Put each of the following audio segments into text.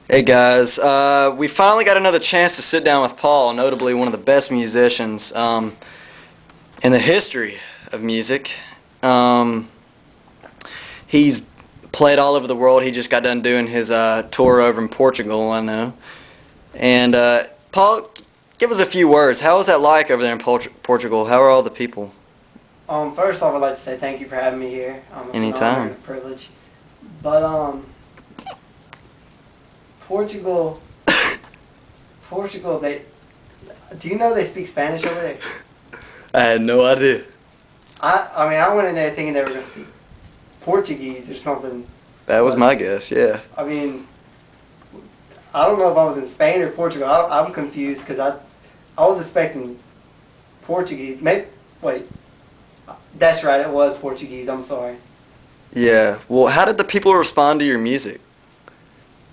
Hey guys, we finally got another chance to sit down with Paul, notably one of the best musicians in the history of music. Um, he's played all over the world. He just got done doing his tour over in Portugal, I know. And Paul, give us a few words. How was that like over there in Portugal? How are all the people? First off, I'd like to say thank you for having me here. It's an honor and Anytime. a privilege. But Portugal, Portugal, do you know they speak Spanish over there? I had no idea. I went in there thinking they were gonna speak Portuguese or something. That was But my guess, yeah. I mean, I don't know if I was in Spain or Portugal. I'm confused because I was expecting Portuguese. Maybe wait, that's right. It was Portuguese. I'm sorry. Yeah. Well, how did the people respond to your music?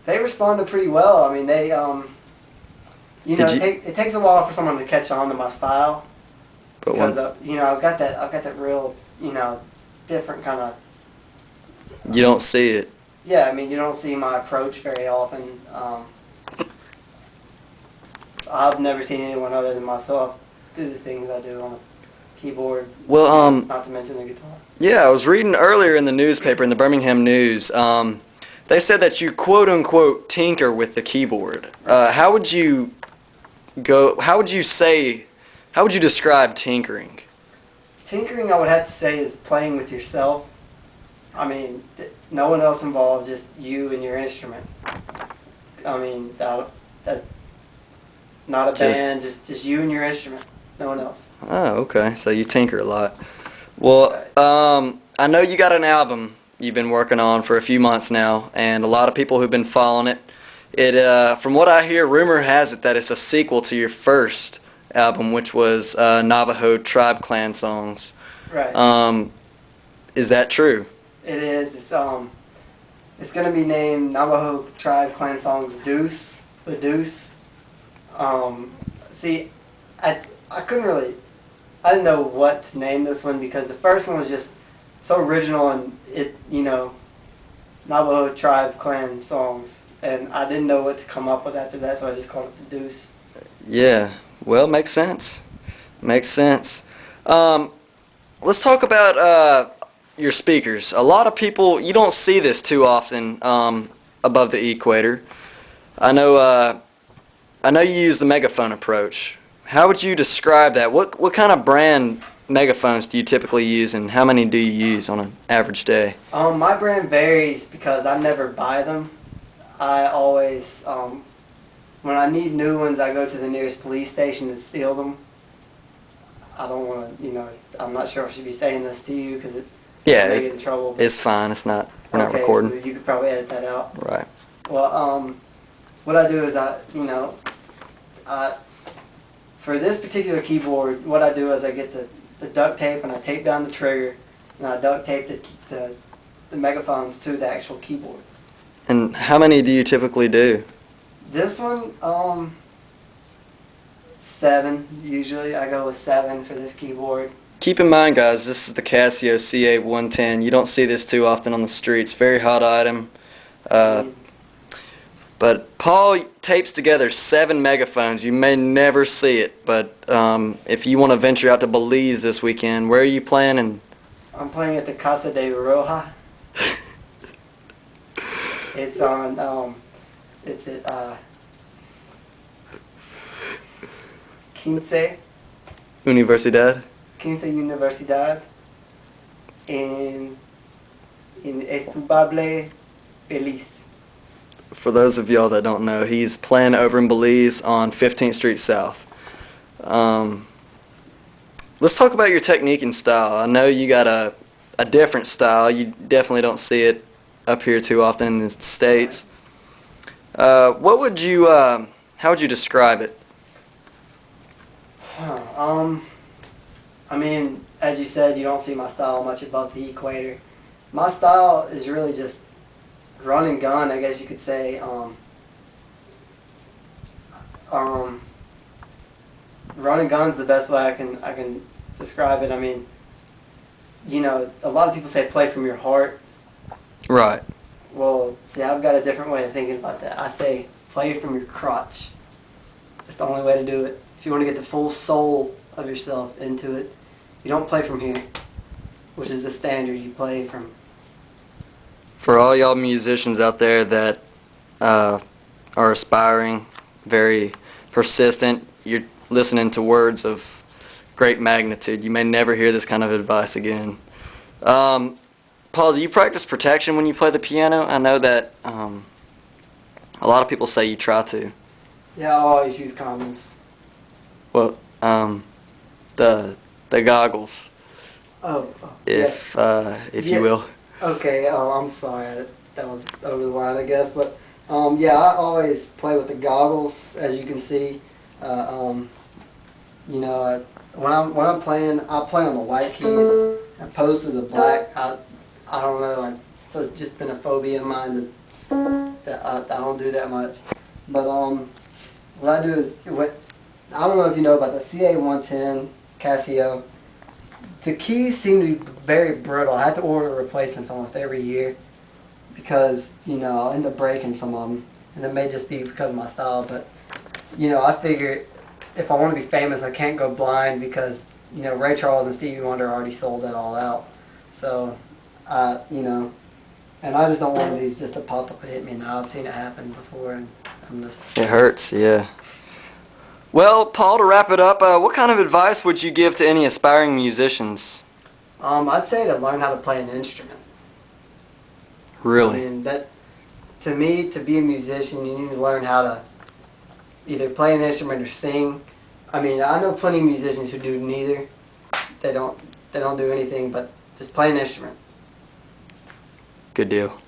They responded pretty well. I mean, Did you? it takes a while for someone to catch on to my style But because when I've got that real different kind of you don't see it. yeah. I mean, you don't see my approach very often. I've never seen anyone other than myself do the things I do on a keyboard. Well, Not to mention the guitar. yeah, I was reading earlier in the newspaper, in the Birmingham News, they said that you quote-unquote tinker with the keyboard. How would you how would you describe tinkering? Tinkering, I would have to say, is playing with yourself. I mean, no one else involved, just you and your instrument. I mean, that not a Just, band, just you and your instrument. No one else. oh, okay, so you tinker a lot. Well, Right. I know you got an album you've been working on for a few months now, and a lot of people who've been following it. From what I hear, rumor has it that it's a sequel to your first album, which was Navajo Tribe Clan songs. Right. Is that true? It is. It's gonna be named Navajo Tribe Clan Songs Deuce. The Deuce. Um, see, I couldn't really. I didn't know what to name this one because the first one was just so original and Navajo Tribe Clan Songs, and I didn't know what to come up with after that, so I just called it The Deuce. Yeah. Well, makes sense. Makes sense. Um, let's talk about your speakers. A lot of people, you don't see this too often above the equator. I know. I know you use the megaphone approach. How would you describe that? What kind of brand megaphones do you typically use, and how many do you use on an average day? My brand varies because I never buy them. I always, when I need new ones, I go to the nearest police station to steal them. I don't want to, I'm not sure if I should be saying this to you because it Yeah, may get in trouble. it's fine. It's not. We're not Okay, recording. you could probably edit that out. Right. Well, what I do is for this particular keyboard, what I do is I get the duct tape and I tape down the trigger and I duct tape the megaphones to the actual keyboard. And how many do you typically do? This one, 7 usually. I go with 7 for this keyboard. Keep in mind, guys, this is the Casio C8 110. You don't see this too often on the streets. Very hot item. But Paul tapes together 7 megaphones. You may never see it, but if you want to venture out to Belize this weekend, where are you playing? And I'm playing at the Casa de Roja. It's on, it's at Quince Universidad? Universidad in Estubable, Belize. For those of y'all that don't know, he's playing over in Belize on 15th Street South. Let's talk about your technique and style. I know you got a different style. You definitely don't see it up here too often in the States. What would you, how would you describe it? I mean, as you said, you don't see my style much above the equator. My style is really just run and gun, I guess you could say. Run and gun's the best way I can describe it. I mean, a lot of people say play from your heart. Right. Well, see, I've got a different way of thinking about that. I say play from your crotch. It's the only way to do it. If you want to get the full soul of yourself into it, you don't play from here, which is the standard. You play from. For all y'all musicians out there that are aspiring, very persistent, you're listening to words of great magnitude. You may never hear this kind of advice again. Paul, do you practice protection when you play the piano? I know that a lot of people say you try to. Yeah, I always use condoms. Well, the goggles, if yeah. you will. Okay, I'm sorry. That was over the line, I guess. But, yeah, I always play with the goggles, as you can see. You know, when I'm playing, I play on the white keys opposed to the black. I don't know. It's just been a phobia of mine that I don't do that much. But what I do is I don't know if you know about the CA110 Casio. The keys seem to be very brittle. I have to order replacements almost every year because, you know, I'll end up breaking some of them. And it may just be because of my style, but, you know, I figure if I want to be famous, I can't go blind because, you know, Ray Charles and Stevie Wonder already sold that all out. So, you know, and I just don't want these just to pop up and hit me now. I've seen it happen before, and I'm just... It hurts, yeah. Well, Paul, to wrap it up, what kind of advice would you give to any aspiring musicians? I'd say to learn how to play an instrument. Really? I mean, to me, to be a musician, you need to learn how to either play an instrument or sing. I mean, I know plenty of musicians who do neither. They don't do anything but just play an instrument. Good deal.